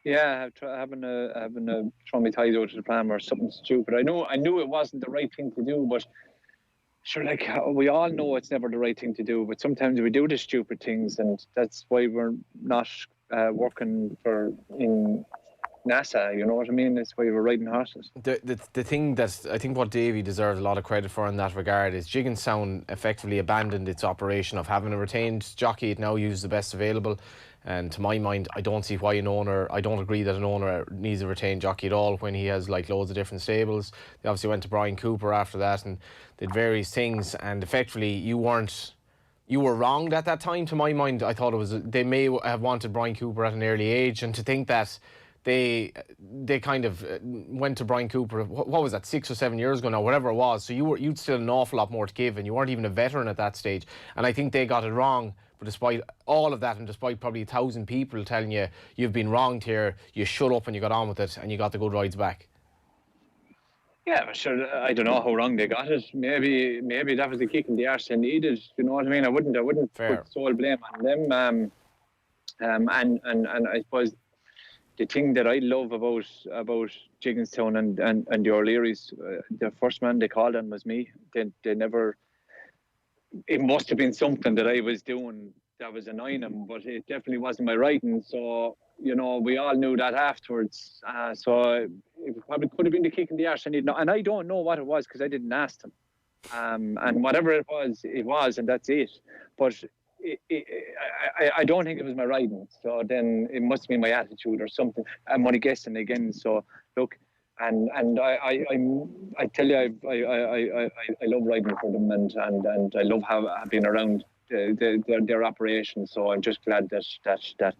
Yeah, having a throw my ties out to the pram or something stupid. I knew it wasn't the right thing to do, but sure, like we all know it's never the right thing to do. But sometimes we do the stupid things, and that's why we're not working in NASA. You know what I mean? That's why we're riding horses. The thing that I think what Davy deserves a lot of credit for in that regard is Jigginstown effectively abandoned its operation of having a retained jockey. It now uses the best available. And to my mind, I don't see why I don't agree that an owner needs a retained jockey at all when he has like loads of different stables. They obviously went to Brian Cooper after that and did various things. And effectively, you were wronged at that time. To my mind, I thought they may have wanted Brian Cooper at an early age, and to think that they kind of went to Brian Cooper, what was that, 6 or 7 years ago now, whatever it was. So you'd still an awful lot more to give, and you weren't even a veteran at that stage. And I think they got it wrong. But despite all of that, and despite probably 1,000 people telling you you've been wronged here, you shut up and you got on with it, and you got the good rides back. Yeah, but sure. I don't know how wrong they got it. Maybe that was the kick in the arse they needed. You know what I mean? I wouldn't Fair. put sole blame on them. And I suppose the thing that I love about Jigginstown and the O'Learys, the first man they called on was me. They never. It must have been something that I was doing that was annoying them, but it definitely wasn't my writing. So, you know, we all knew that afterwards. So it probably could have been the kick in the arse. And I don't know what it was because I didn't ask them. And whatever it was, and that's it. But I don't think it was my writing. So then it must have been my attitude or something. I'm only guessing again. So, look. And I tell you, I love riding for them, and I love being around their operation. So I'm just glad that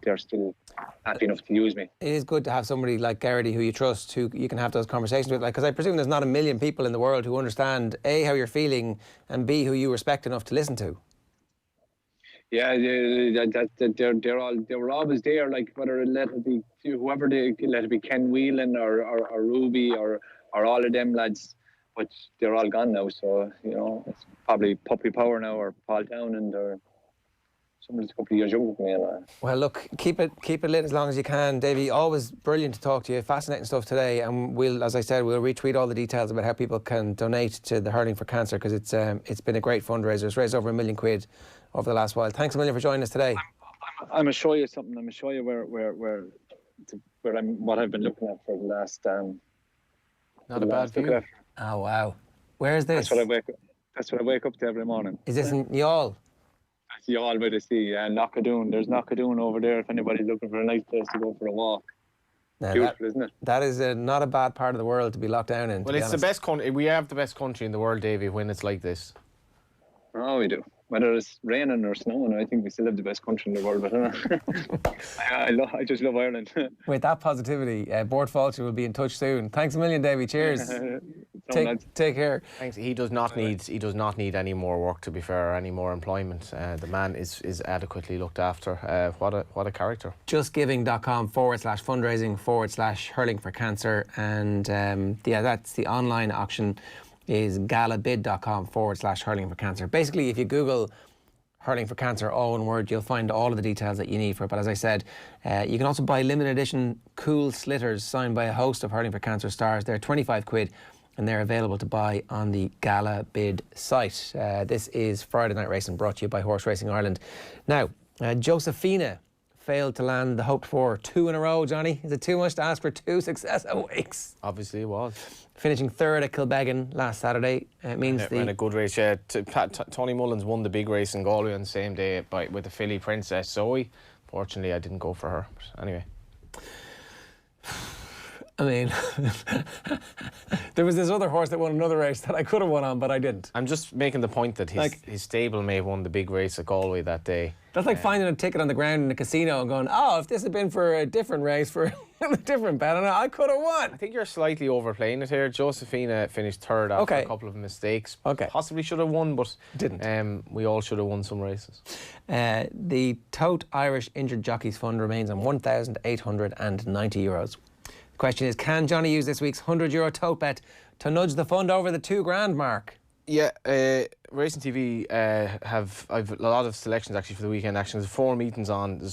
they're still happy enough to use me. It is good to have somebody like Garrity who you trust, who you can have those conversations with. Like, because I presume there's not a million people in the world who understand A, how you're feeling, and B, who you respect enough to listen to. Yeah, they were always there. Like whether let it be whoever let it be Ken Whelan or Ruby or all of them lads, but they're all gone now. So you know it's probably Puppy Power now or Paul Townend or someone that's a couple of years younger than me. Well, look, keep it lit as long as you can, Davy. Always brilliant to talk to you. Fascinating stuff today, and we'll, as I said, we'll retweet all the details about how people can donate to the Hurling for Cancer, because it's been a great fundraiser. It's raised over £1 million over the last while. Thanks a million for joining us today. I'm gonna show you something. I'm gonna show you what I've been looking at for the last. Not a bad view. Oh wow, where is this? That's what I wake up to every morning. Is this in Youghal? That's Youghal by the sea. Yeah, Knockadoon. There's Knockadoon over there. If anybody's looking for a nice place to go for a walk. Now beautiful, isn't it? That is not a bad part of the world to be locked down in. Well, it's the best country. We have the best country in the world, Davy, when it's like this. Oh, we do. Whether it's raining or snowing, I think we still have the best country in the world. But I just love Ireland. With that positivity, Bort Fulcher will be in touch soon. Thanks a million, Davy. Cheers. Take care. Thanks. He does not need any more work, to be fair, or any more employment. The man is adequately looked after. What a character. JustGiving.com/fundraising/hurling for cancer, and that's the online auction. Is galabid.com/hurling for cancer. Basically, if you Google Hurling for Cancer, all one word, you'll find all of the details that you need for it. But as I said, you can also buy limited edition cool slitters signed by a host of Hurling for Cancer stars. They're £25 and they're available to buy on the Gala Bid site. This is Friday Night Racing, brought to you by Horse Racing Ireland. Now, Josephina failed to land the hoped for 2 in a row, Johnny. Is it too much to ask for 2 successive weeks? Obviously it was. Finishing third at Kilbeggan last Saturday. It means ran a good race. Yeah, Tony Mullins won the big race in Galway on the same day with the filly Princess Zoe. Fortunately, I didn't go for her. But anyway. I mean, there was this other horse that won another race that I could have won on, but I didn't. I'm just making the point that his stable may have won the big race at Galway that day. That's like finding a ticket on the ground in a casino and going, oh, if this had been for a different race, for a different bet, I could have won. I think you're slightly overplaying it here. Josephina finished third after a couple of mistakes. Okay. Possibly should have won, but didn't. We all should have won some races. The Tote Irish Injured Jockeys Fund remains on €1,890. The question is, can Johnny use this week's €100 tote bet to nudge the fund over the £2,000 mark? Yeah, Racing TV I've a lot of selections actually for the weekend action. There's 4 meetings on.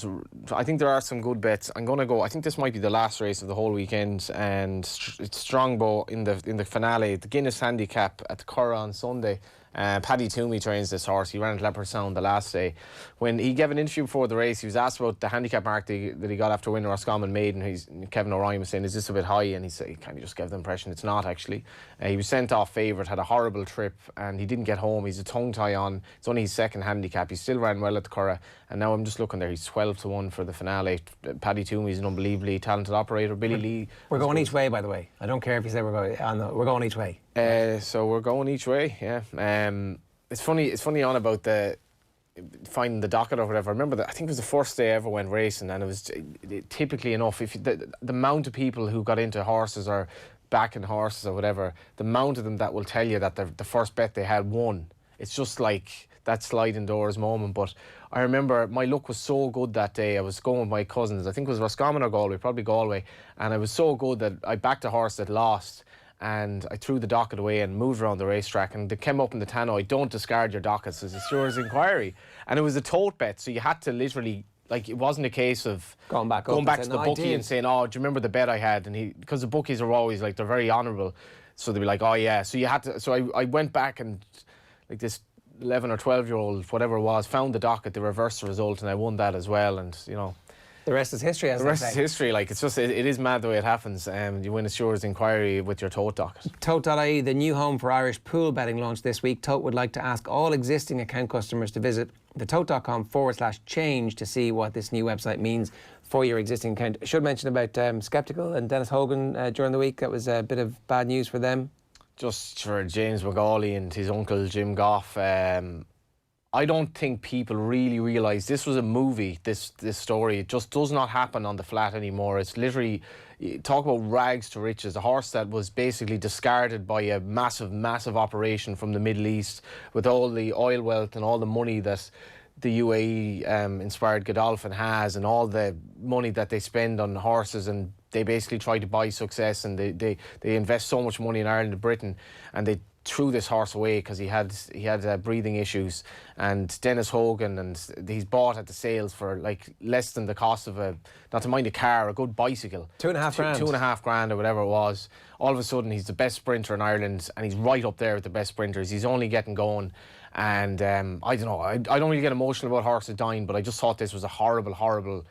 I think there are some good bets. I'm going to go. I think this might be the last race of the whole weekend, and it's Strongbow in the finale. The Guinness Handicap at the Curragh on Sunday. Paddy Toomey trains this horse. He ran at Leopardstown the last day. When he gave an interview before the race, he was asked about the handicap mark that he got after winning Roscommon Maiden. Kevin O'Ryan was saying, "Is this a bit high?" And he said, he kind of just gave the impression it's not actually. He was sent off favourite, had a horrible trip, and he didn't get home. He's a tongue tie on. It's only his second handicap. He still ran well at the Curragh, and now I'm just looking there. He's 12-1 for the finale. Paddy Toomey is an unbelievably talented operator. Billy Lee. We're going each way, by the way. I don't care if you say we're going each way. So we're going each way. Yeah. It's funny on about the finding the docket or whatever. I remember that I think it was the first day I ever went racing, and it was typically enough. If the amount of people who got into horses or backing horses or whatever, the amount of them that will tell you that the first bet they had won. It's just like that sliding doors moment. But I remember my luck was so good that day. I was going with my cousins. I think it was Roscommon or Galway, probably Galway, and I was so good that I backed a horse that lost. And I threw the docket away and moved around the racetrack, and they came up in the tannoy, "Don't discard your dockets, it's yours inquiry." And it was a tote bet, so you had to literally, like, it wasn't a case of going back to the bookie and saying, "Oh, do you remember the bet I had?" And because the bookies are always like, they're very honourable, so they'd be like, "Oh yeah." So you had to. So I went back, and like this 11 or 12-year-old, whatever it was, found the docket, they reversed the result, and I won that as well. And you know, the rest is history, as the rest is history. Like, it's just, it is mad the way it happens. You win a Stewards inquiry with your tote docket. Tote.ie, the new home for Irish pool betting, launched this week. Tote would like to ask all existing account customers to visit the tote.com/change to see what this new website means for your existing account. I should mention about Skeptical and Dennis Hogan during the week. That was a bit of bad news for them. Just for James McGauley and his uncle Jim Goff, I don't think people really realise this was a movie, this story. It just does not happen on the flat anymore. It's literally, talk about rags to riches. A horse that was basically discarded by a massive operation from the Middle East, with all the oil wealth and all the money that the UAE inspired Godolphin has, and all the money that they spend on horses, and they basically try to buy success, and they invest so much money in Ireland and Britain, and they threw this horse away because he had breathing issues. And Dennis Hogan, and he's bought at the sales for like less than the cost of not to mind a car, a good bicycle. $2.5 grand. $2.5 grand or whatever it was. All of a sudden he's the best sprinter in Ireland, and he's right up there with the best sprinters. He's only getting going. And I don't know, I don't really get emotional about horses dying, but I just thought this was a horrible,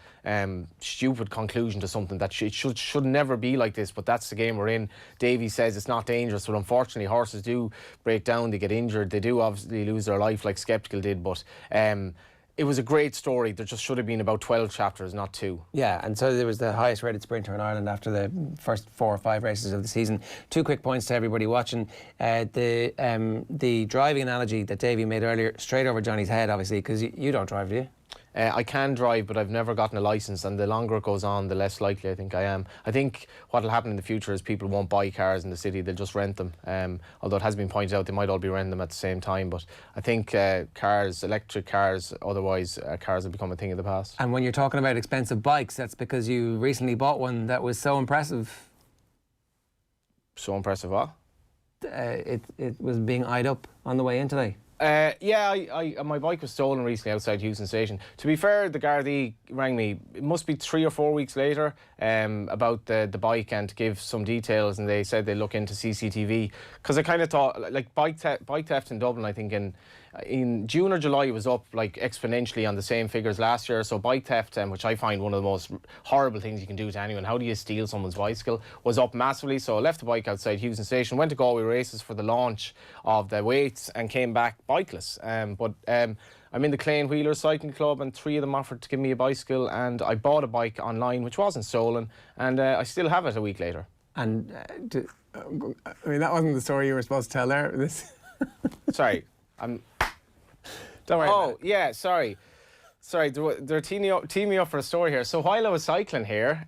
stupid conclusion to something that should never be like this. But that's the game we're in. Davy says it's not dangerous, but unfortunately horses do break down, they get injured, they do obviously lose their life like Skeptical did. But it was a great story. There just should have been about 12 chapters, not 2. Yeah, and so there was the highest rated sprinter in Ireland after the first 4 or 5 races of the season. 2 quick points to everybody watching. The driving analogy that Davy made earlier, straight over Johnny's head, obviously, because you don't drive, do you? I can drive, but I've never gotten a licence, and the longer it goes on, the less likely I think I am. I think what will happen in the future is people won't buy cars in the city, they'll just rent them. Although it has been pointed out they might all be renting them at the same time. But I think cars, electric cars, otherwise cars have become a thing of the past. And when you're talking about expensive bikes, that's because you recently bought one that was so impressive. So impressive, what? It was being eyed up on the way in today. Yeah, my bike was stolen recently outside Houston Station. To be fair, the Gardaí rang me, it must be 3 or 4 weeks later, about the bike, and to give some details, and they said they'd look into CCTV, because I kind of thought, like, bike theft in Dublin, I think in June or July, it was up like exponentially on the same figures last year. So bike theft, which I find one of the most horrible things you can do to anyone, how do you steal someone's bicycle, was up massively. So I left the bike outside Houston Station, went to Galway races for the launch of the weights, and came back bikeless. But I'm in the Clane Wheelers Cycling Club, and 3 of them offered to give me a bicycle, and I bought a bike online which wasn't stolen, and I still have it a week later. And I mean, that wasn't the story you were supposed to tell there. Sorry, Don't worry. Oh, yeah, sorry. They're teaming me up for a story here. So while I was cycling here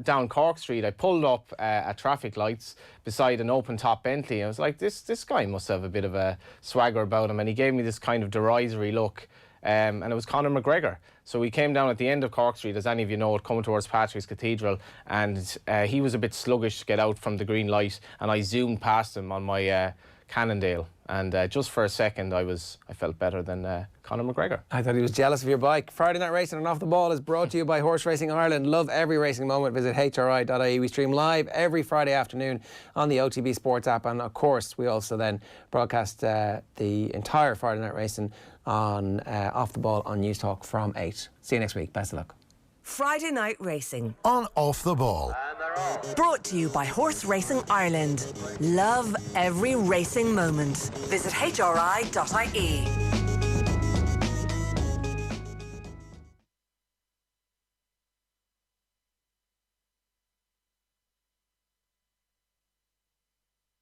down Cork Street, I pulled up at traffic lights beside an open-top Bentley. I was like, this guy must have a bit of a swagger about him. And he gave me this kind of derisory look. And it was Conor McGregor. So we came down at the end of Cork Street, as any of you know, coming towards Patrick's Cathedral, and he was a bit sluggish to get out from the green light, and I zoomed past him on my Cannondale. And just for a second, I felt better than Conor McGregor. I thought he was jealous of your bike. Friday Night Racing and Off the Ball is brought to you by Horse Racing Ireland. Love every racing moment. Visit hri.ie. We stream live every Friday afternoon on the OTB Sports app. And of course, we also then broadcast the entire Friday Night Racing on Off the Ball on News Talk from 8. See you next week. Best of luck. Friday Night Racing. On Off the Ball. Brought to you by Horse Racing Ireland. Love every racing moment. Visit hri.ie.